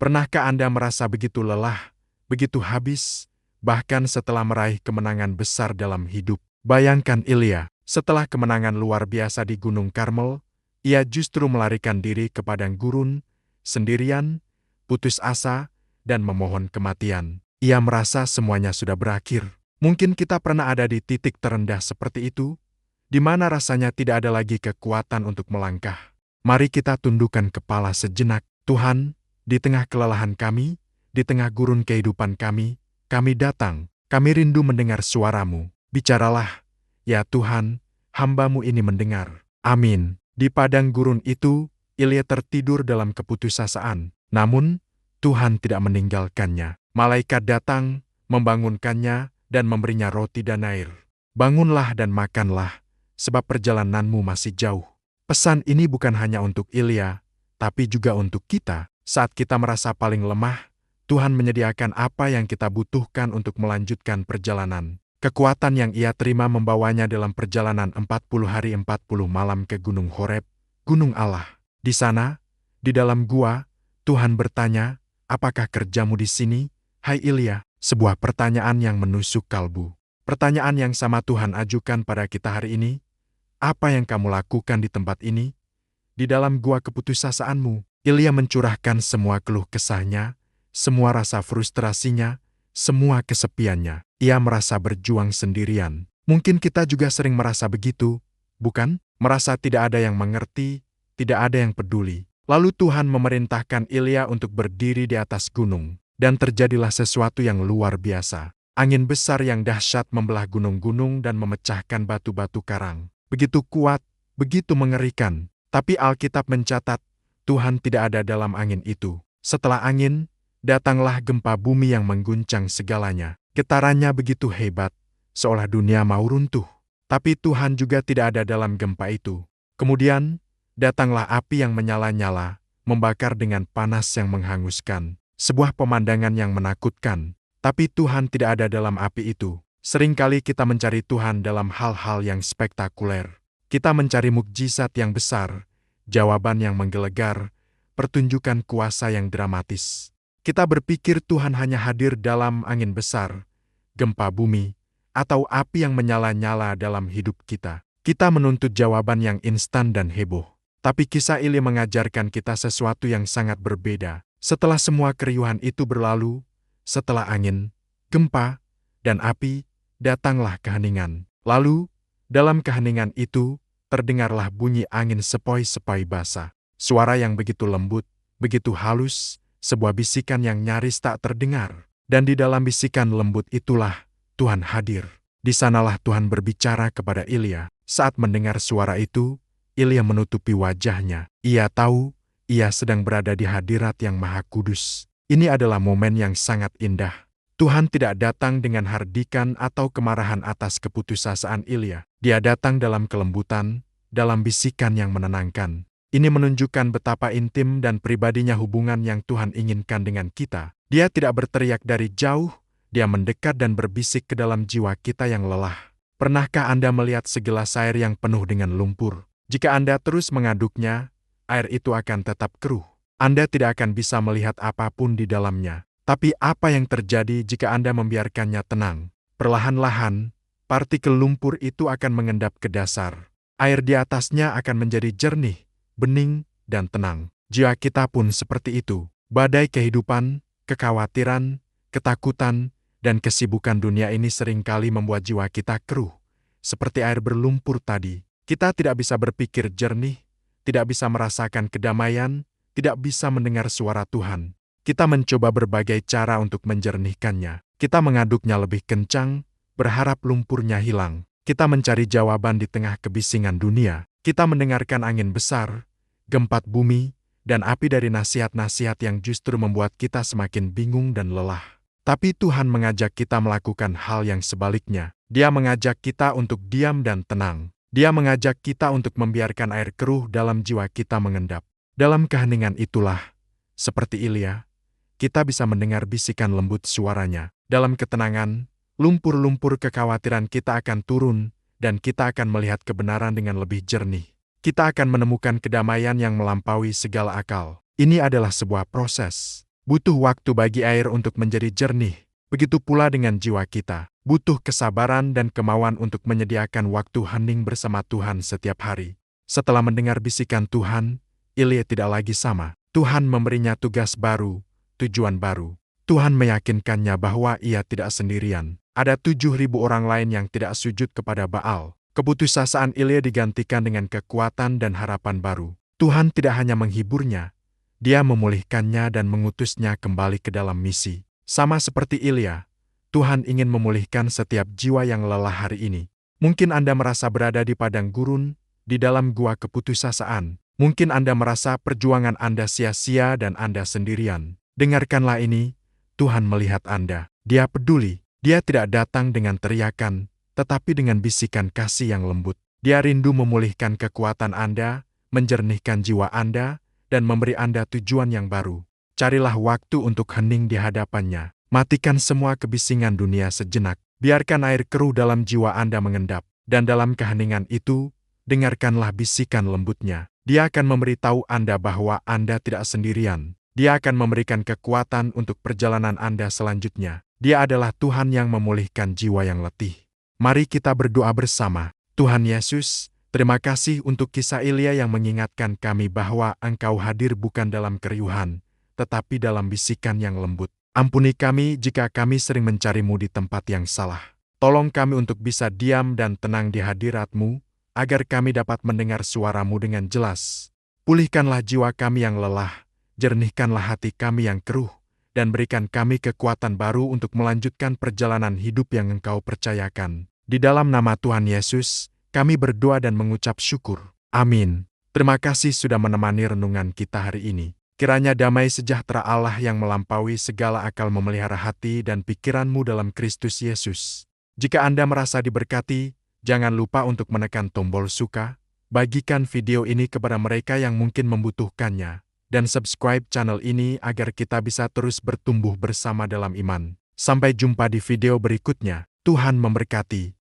Pernahkah Anda merasa begitu lelah, begitu habis, bahkan setelah meraih kemenangan besar dalam hidup? Bayangkan Ilya, setelah kemenangan luar biasa di Gunung Karmel, ia justru melarikan diri ke padang gurun, sendirian, putus asa, dan memohon kematian. Ia merasa semuanya sudah berakhir. Mungkin kita pernah ada di titik terendah seperti itu, di mana rasanya tidak ada lagi kekuatan untuk melangkah. Mari kita tundukkan kepala sejenak. Tuhan, di tengah kelelahan kami, di tengah gurun kehidupan kami datang, kami rindu mendengar suara-Mu. Bicaralah, ya Tuhan, hamba-Mu ini mendengar. Amin. Di padang gurun itu, Ilya tertidur dalam keputusasaan. Namun, Tuhan tidak meninggalkannya. Malaikat datang, membangunkannya, dan memberinya roti dan air. Bangunlah dan makanlah, sebab perjalananmu masih jauh. Pesan ini bukan hanya untuk Ilya, tapi juga untuk kita. Saat kita merasa paling lemah, Tuhan menyediakan apa yang kita butuhkan untuk melanjutkan perjalanan. Kekuatan yang ia terima membawanya dalam perjalanan 40 hari 40 malam ke Gunung Horeb, Gunung Allah. Di sana, di dalam gua, Tuhan bertanya, "Apakah kerjamu di sini, hai Ilya?" Sebuah pertanyaan yang menusuk kalbu. Pertanyaan yang sama Tuhan ajukan pada kita hari ini. Apa yang kamu lakukan di tempat ini? Di dalam gua keputusasaanmu, Ilya mencurahkan semua keluh kesahnya, semua rasa frustrasinya, semua kesepiannya. Ia merasa berjuang sendirian. Mungkin kita juga sering merasa begitu, bukan? Merasa tidak ada yang mengerti, tidak ada yang peduli. Lalu Tuhan memerintahkan Ilya untuk berdiri di atas gunung, dan terjadilah sesuatu yang luar biasa. Angin besar yang dahsyat membelah gunung-gunung dan memecahkan batu-batu karang. Begitu kuat, begitu mengerikan. Tapi Alkitab mencatat, Tuhan tidak ada dalam angin itu. Setelah angin, datanglah gempa bumi yang mengguncang segalanya. Getarannya begitu hebat, seolah dunia mau runtuh. Tapi Tuhan juga tidak ada dalam gempa itu. Kemudian, datanglah api yang menyala-nyala, membakar dengan panas yang menghanguskan. Sebuah pemandangan yang menakutkan. Tapi Tuhan tidak ada dalam api itu. Seringkali kita mencari Tuhan dalam hal-hal yang spektakuler. Kita mencari mukjizat yang besar, jawaban yang menggelegar, pertunjukan kuasa yang dramatis. Kita berpikir Tuhan hanya hadir dalam angin besar, gempa bumi, atau api yang menyala-nyala dalam hidup kita. Kita menuntut jawaban yang instan dan heboh. Tapi kisah Ilya mengajarkan kita sesuatu yang sangat berbeda. Setelah semua keriuhan itu berlalu, setelah angin, gempa, dan api, datanglah keheningan. Lalu, dalam keheningan itu, terdengarlah bunyi angin sepoi-sepoi basah. Suara yang begitu lembut, begitu halus, sebuah bisikan yang nyaris tak terdengar. Dan di dalam bisikan lembut itulah Tuhan hadir. Di sanalah Tuhan berbicara kepada Ilya. Saat mendengar suara itu, Ilya menutupi wajahnya. Ia tahu, ia sedang berada di hadirat yang Maha Kudus. Ini adalah momen yang sangat indah. Tuhan tidak datang dengan hardikan atau kemarahan atas keputusasaan Ilya. Dia datang dalam kelembutan, dalam bisikan yang menenangkan. Ini menunjukkan betapa intim dan pribadinya hubungan yang Tuhan inginkan dengan kita. Dia tidak berteriak dari jauh, dia mendekat dan berbisik ke dalam jiwa kita yang lelah. Pernahkah Anda melihat segelas air yang penuh dengan lumpur? Jika Anda terus mengaduknya, air itu akan tetap keruh. Anda tidak akan bisa melihat apapun di dalamnya. Tapi apa yang terjadi jika Anda membiarkannya tenang? Perlahan-lahan, partikel lumpur itu akan mengendap ke dasar. Air di atasnya akan menjadi jernih, bening, dan tenang. Jiwa kita pun seperti itu. Badai kehidupan, kekhawatiran, ketakutan, dan kesibukan dunia ini seringkali membuat jiwa kita keruh. Seperti air berlumpur tadi, kita tidak bisa berpikir jernih, tidak bisa merasakan kedamaian, tidak bisa mendengar suara Tuhan. Kita mencoba berbagai cara untuk menjernihkannya. Kita mengaduknya lebih kencang, berharap lumpurnya hilang. Kita mencari jawaban di tengah kebisingan dunia. Kita mendengarkan angin besar, gempa bumi, dan api dari nasihat-nasihat yang justru membuat kita semakin bingung dan lelah. Tapi Tuhan mengajak kita melakukan hal yang sebaliknya. Dia mengajak kita untuk diam dan tenang. Dia mengajak kita untuk membiarkan air keruh dalam jiwa kita mengendap. Dalam keheningan itulah, seperti Ilya, kita bisa mendengar bisikan lembut suaranya. Dalam ketenangan, lumpur-lumpur kekhawatiran kita akan turun, dan kita akan melihat kebenaran dengan lebih jernih. Kita akan menemukan kedamaian yang melampaui segala akal. Ini adalah sebuah proses. Butuh waktu bagi air untuk menjadi jernih. Begitu pula dengan jiwa kita. Butuh kesabaran dan kemauan untuk menyediakan waktu hening bersama Tuhan setiap hari. Setelah mendengar bisikan Tuhan, Ilya tidak lagi sama. Tuhan memberinya tugas baru, tujuan baru. Tuhan meyakinkannya bahwa ia tidak sendirian. Ada 7.000 orang lain yang tidak sujud kepada Baal. Keputusasaan Ilya digantikan dengan kekuatan dan harapan baru. Tuhan tidak hanya menghiburnya, Dia memulihkannya dan mengutusnya kembali ke dalam misi. Sama seperti Ilya, Tuhan ingin memulihkan setiap jiwa yang lelah hari ini. Mungkin Anda merasa berada di padang gurun, di dalam gua keputusasaan. Mungkin Anda merasa perjuangan Anda sia-sia dan Anda sendirian. Dengarkanlah ini, Tuhan melihat Anda. Dia peduli. Dia tidak datang dengan teriakan, tetapi dengan bisikan kasih yang lembut. Dia rindu memulihkan kekuatan Anda, menjernihkan jiwa Anda, dan memberi Anda tujuan yang baru. Carilah waktu untuk hening di hadapannya. Matikan semua kebisingan dunia sejenak. Biarkan air keruh dalam jiwa Anda mengendap. Dan dalam keheningan itu, dengarkanlah bisikan lembutnya. Dia akan memberitahu Anda bahwa Anda tidak sendirian. Dia akan memberikan kekuatan untuk perjalanan Anda selanjutnya. Dia adalah Tuhan yang memulihkan jiwa yang letih. Mari kita berdoa bersama. Tuhan Yesus, terima kasih untuk kisah Ilya yang mengingatkan kami bahwa Engkau hadir bukan dalam keriuhan, tetapi dalam bisikan yang lembut. Ampuni kami jika kami sering mencari-Mu di tempat yang salah. Tolong kami untuk bisa diam dan tenang di hadirat-Mu, agar kami dapat mendengar suara-Mu dengan jelas. Pulihkanlah jiwa kami yang lelah, jernihkanlah hati kami yang keruh, dan berikan kami kekuatan baru untuk melanjutkan perjalanan hidup yang Engkau percayakan. Di dalam nama Tuhan Yesus, kami berdoa dan mengucap syukur. Amin. Terima kasih sudah menemani renungan kita hari ini. Kiranya damai sejahtera Allah yang melampaui segala akal memelihara hati dan pikiranmu dalam Kristus Yesus. Jika Anda merasa diberkati, jangan lupa untuk menekan tombol suka, bagikan video ini kepada mereka yang mungkin membutuhkannya, dan subscribe channel ini agar kita bisa terus bertumbuh bersama dalam iman. Sampai jumpa di video berikutnya. Tuhan memberkati.